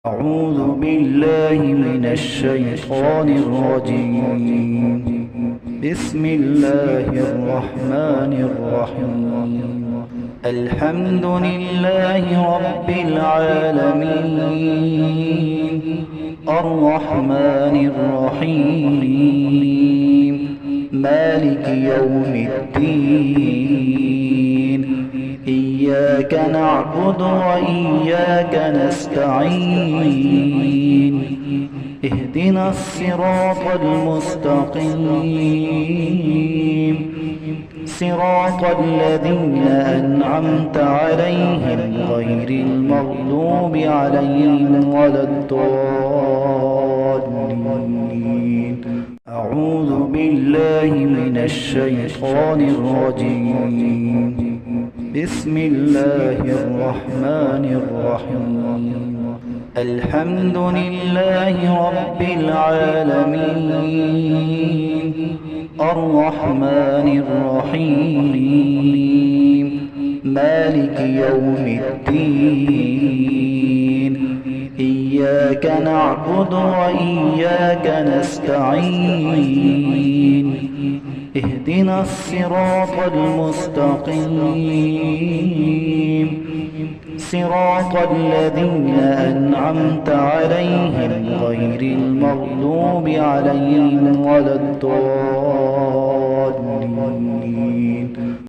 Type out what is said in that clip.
أعوذ بالله من الشيطان الرجيم. بسم الله الرحمن الرحيم. الحمد لله رب العالمين الرحمن الرحيم مالك يوم الدين. إياك نعبد وإياك نستعين. اهدنا الصراط المستقيم صراط الذين أنعمت عليهم غير المغضوب عليهم ولا الضالين. أعوذ بالله من الشيطان الرجيم. بسم الله الرحمن الرحيم. الحمد لله رب العالمين الرحمن الرحيم مالك يوم الدين. إياك نعبد وإياك نستعين. اهدنا الصراط المستقيم صراط الذين أنعمت عليهم غير المغضوب عليهم ولا الضالين.